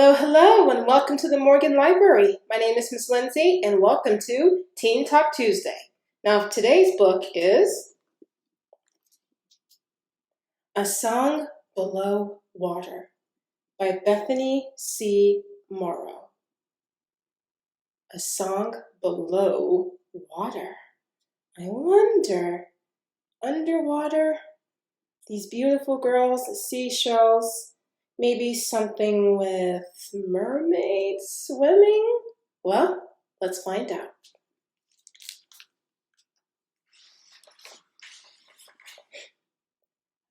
Hello, hello, and welcome to the Morgan Library. My name is Miss Lindsay, and welcome to Teen Talk Tuesday. Now, today's book is A Song Below Water by Bethany C. Morrow. A Song Below Water. I wonder, underwater, these beautiful girls, the seashells, maybe something with mermaids swimming? Well, let's find out.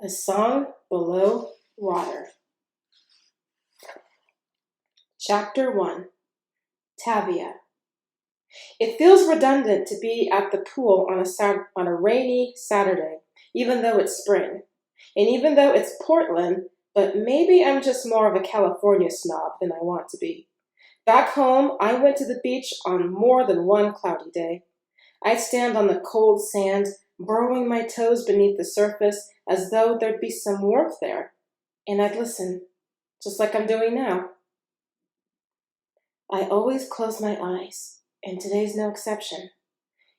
A Song Below Water. Chapter 1. Tavia. It feels redundant to be at the pool on a rainy Saturday, even though it's spring. And even though it's Portland, but maybe I'm just more of a California snob than I want to be. Back home, I went to the beach on more than one cloudy day. I'd stand on the cold sand, burrowing my toes beneath the surface as though there'd be some warmth there. And I'd listen, just like I'm doing now. I always close my eyes, and today's no exception.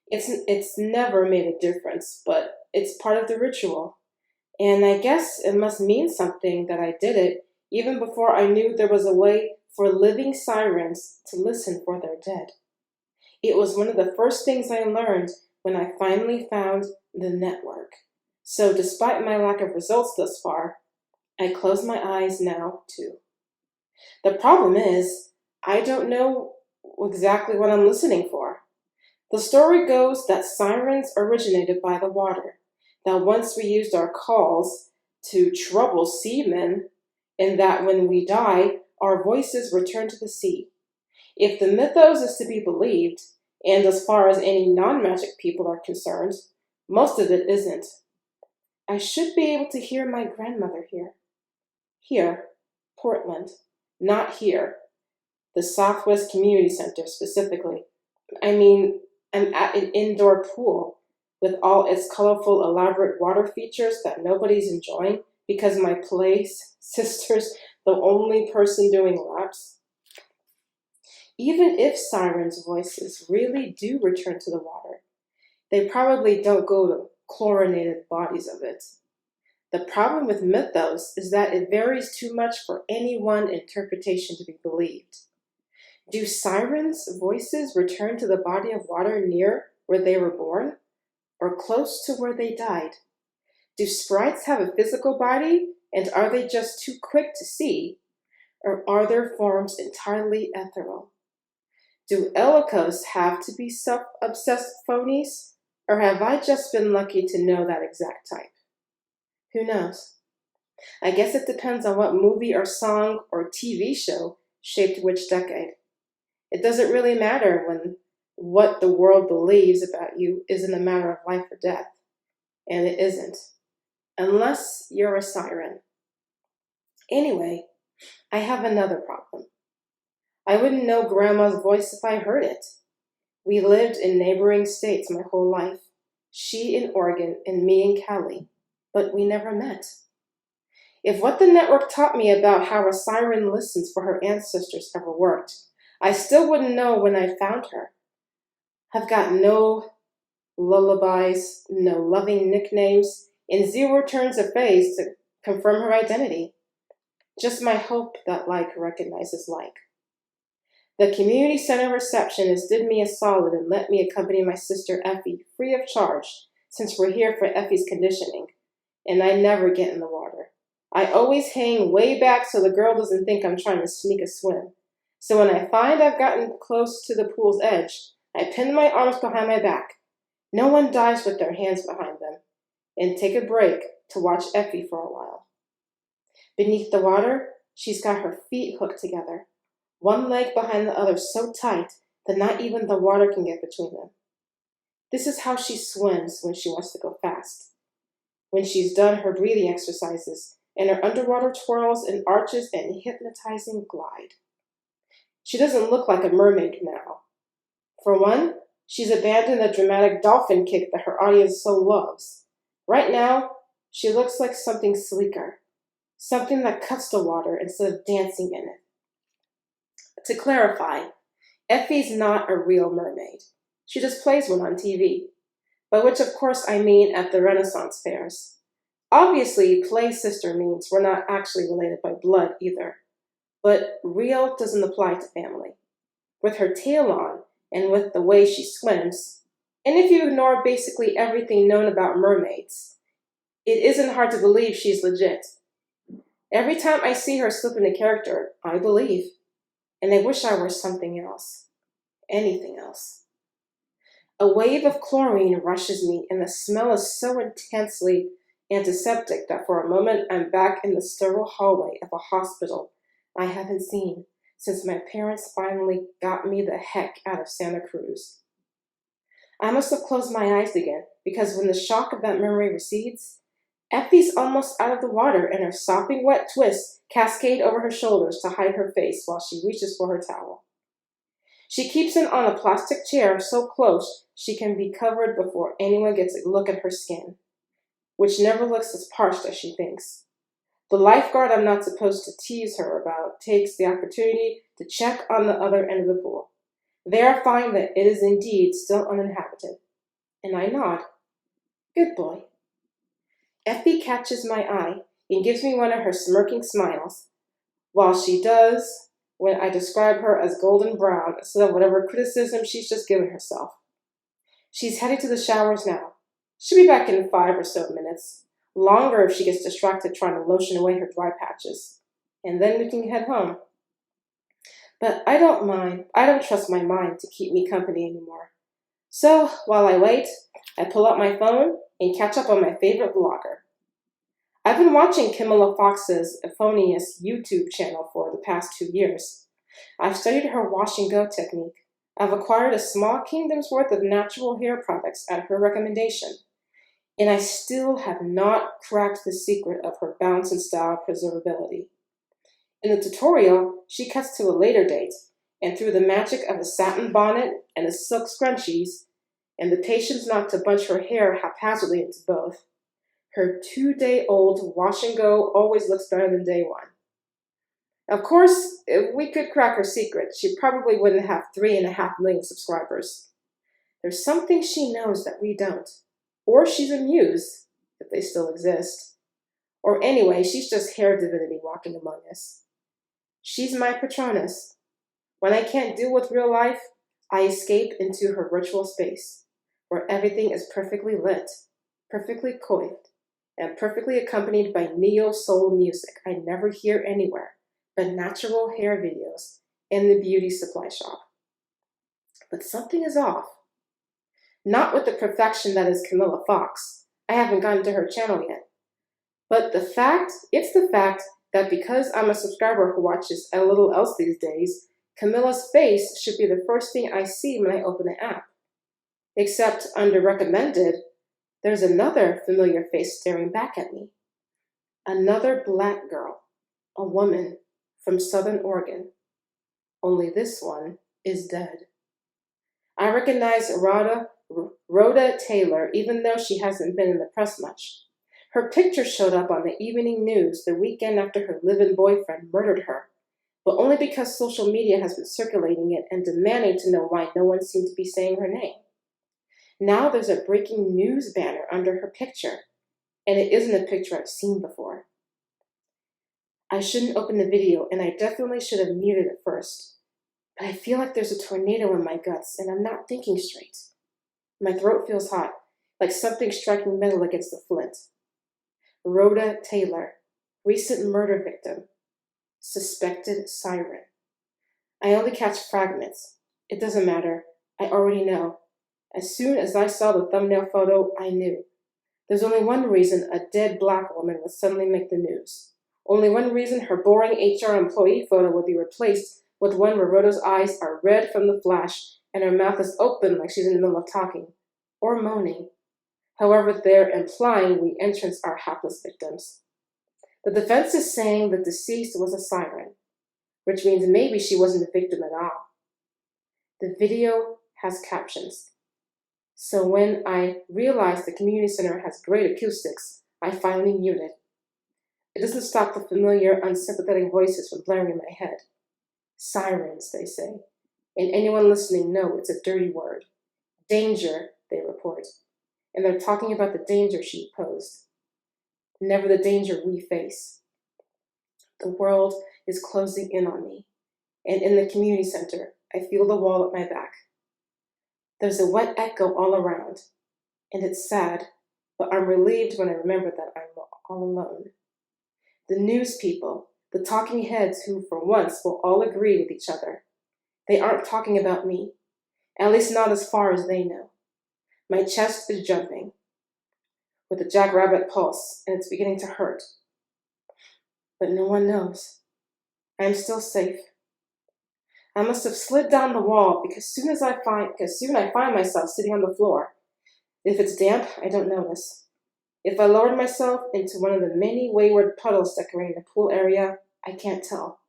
It's never made a difference, but it's part of the ritual. And I guess it must mean something that I did it, even before I knew there was a way for living sirens to listen for their dead. It was one of the first things I learned when I finally found the network. So despite my lack of results thus far, I close my eyes now too. The problem is, I don't know exactly what I'm listening for. The story goes that sirens originated by the water, that once we used our calls to trouble seamen, and that when we die, our voices return to the sea. If the mythos is to be believed, and as far as any non-magic people are concerned, most of it isn't. I should be able to hear my grandmother here. Here, Portland, not here. The Southwest Community Center specifically. I mean, I'm at an indoor pool with all its colorful, elaborate water features that nobody's enjoying because my sister's the only person doing laps. Even if sirens' voices really do return to the water, they probably don't go to chlorinated bodies of it. The problem with mythos is that it varies too much for any one interpretation to be believed. Do sirens' voices return to the body of water near where they were born, or close to where they died? Do sprites have a physical body, and are they just too quick to see, or are their forms entirely ethereal? Do Elikos have to be self-obsessed phonies, or have I just been lucky to know that exact type? Who knows? I guess it depends on what movie or song or TV show shaped which decade. It doesn't really matter when what the world believes about you isn't a matter of life or death. And it isn't. Unless you're a siren. Anyway, I have another problem. I wouldn't know Grandma's voice if I heard it. We lived in neighboring states my whole life. She in Oregon and me in Cali. But we never met. If what the network taught me about how a siren listens for her ancestors ever worked, I still wouldn't know when I found her. I've got no lullabies, no loving nicknames, and zero turns of phrase to confirm her identity. Just my hope that like recognizes like. The community center receptionist did me a solid and let me accompany my sister Effie free of charge, since we're here for Effie's conditioning, and I never get in the water. I always hang way back so the girl doesn't think I'm trying to sneak a swim. So when I find I've gotten close to the pool's edge, I pin my arms behind my back. No one dives with their hands behind them, and take a break to watch Effie for a while. Beneath the water, she's got her feet hooked together, one leg behind the other so tight that not even the water can get between them. This is how she swims when she wants to go fast. When she's done her breathing exercises, and her underwater twirls and arches and hypnotizing glide. She doesn't look like a mermaid now. For one, she's abandoned the dramatic dolphin kick that her audience so loves. Right now, she looks like something sleeker, something that cuts the water instead of dancing in it. To clarify, Effie's not a real mermaid. She just plays one on TV, by which of course I mean at the Renaissance fairs. Obviously, play sister means we're not actually related by blood either, but real doesn't apply to family. With her tail on, and with the way she swims, and if you ignore basically everything known about mermaids, it isn't hard to believe she's legit. Every time I see her slip into character, I believe, and I wish I were something else. Anything else. A wave of chlorine rushes me, and the smell is so intensely antiseptic that for a moment I'm back in the sterile hallway of a hospital I haven't seen since my parents finally got me the heck out of Santa Cruz. I must have closed my eyes again, because when the shock of that memory recedes, Effie's almost out of the water and her sopping wet twists cascade over her shoulders to hide her face while she reaches for her towel. She keeps it on a plastic chair so close she can be covered before anyone gets a look at her skin, which never looks as parched as she thinks. The lifeguard I'm not supposed to tease her about takes the opportunity to check on the other end of the pool, verifying that it is indeed still uninhabited. And I nod. Good boy. Effie catches my eye and gives me one of her smirking smiles, while she does when I describe her as golden brown instead of whatever criticism she's just given herself. She's heading to the showers now. She'll be back in 5 or so minutes. Longer if she gets distracted trying to lotion away her dry patches. And then we can head home. But I don't mind. I don't trust my mind to keep me company anymore. So, while I wait, I pull out my phone and catch up on my favorite blogger. I've been watching Camilla Fox's euphonious YouTube channel for the past 2 years. I've studied her wash and go technique. I've acquired a small kingdom's worth of natural hair products at her recommendation. And I still have not cracked the secret of her bounce and style preservability. In the tutorial, she cuts to a later date, and through the magic of a satin bonnet and a silk scrunchies, and the patience not to bunch her hair haphazardly into both, her 2-day-old wash and go always looks better than day one. Of course, if we could crack her secret, she probably wouldn't have 3.5 million subscribers. There's something she knows that we don't. Or she's a muse, if they still exist. Or anyway, she's just hair divinity walking among us. She's my Patronus. When I can't deal with real life, I escape into her virtual space, where everything is perfectly lit, perfectly coiffed, and perfectly accompanied by neo-soul music I never hear anywhere but natural hair videos in the beauty supply shop. But something is off. Not with the perfection that is Camilla Fox. I haven't gotten to her channel yet. But it's the fact that because I'm a subscriber who watches a little else these days, Camilla's face should be the first thing I see when I open the app. Except under recommended, there's another familiar face staring back at me. Another black girl, a woman from Southern Oregon. Only this one is dead. I recognize Rhoda Taylor, even though she hasn't been in the press much. Her picture showed up on the evening news the weekend after her live-in boyfriend murdered her, but only because social media has been circulating it and demanding to know why no one seemed to be saying her name. Now there's a breaking news banner under her picture, and it isn't a picture I've seen before. I shouldn't open the video, and I definitely should have muted it first, but I feel like there's a tornado in my guts, and I'm not thinking straight. My throat feels hot, like something striking metal against the flint. Rhoda Taylor, recent murder victim, suspected siren. I only catch fragments. It doesn't matter. I already know. As soon as I saw the thumbnail photo, I knew. There's only one reason a dead black woman would suddenly make the news. Only one reason her boring HR employee photo would be replaced with one where Rhoda's eyes are red from the flash and her mouth is open like she's in the middle of talking, or moaning. However, they're implying we entrants are hapless victims. The defense is saying the deceased was a siren, which means maybe she wasn't a victim at all. The video has captions. So when I realize the community center has great acoustics, I finally mute it. It doesn't stop the familiar, unsympathetic voices from blaring in my head. Sirens, they say. And anyone listening knows it's a dirty word. Danger, they report. And they're talking about the danger she posed. Never the danger we face. The world is closing in on me. And in the community center, I feel the wall at my back. There's a wet echo all around. And it's sad, but I'm relieved when I remember that I'm all alone. The news people, the talking heads who for once will all agree with each other. They aren't talking about me, at least not as far as they know. My chest is jumping with a jackrabbit pulse, and it's beginning to hurt. But no one knows. I am still safe. I must have slid down the wall because soon I find myself sitting on the floor. If it's damp, I don't notice. If I lowered myself into one of the many wayward puddles decorating the pool area, I can't tell.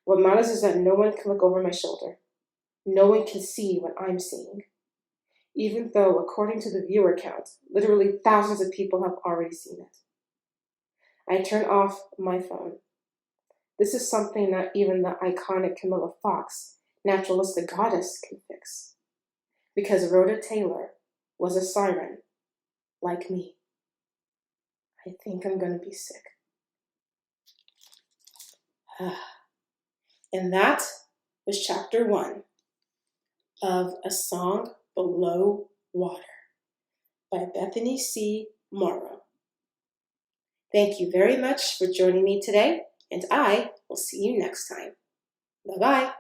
What matters is that no one can look over my shoulder. No one can see what I'm seeing. Even though, according to the viewer count, literally thousands of people have already seen it. I turn off my phone. This is something that even the iconic Camilla Fox, naturalistic goddess, can fix. Because Rhoda Taylor was a siren, like me. I think I'm going to be sick. And that was chapter 1 of A Song Below Water by Bethany C. Morrow. Thank you very much for joining me today, and I will see you next time. Bye-bye.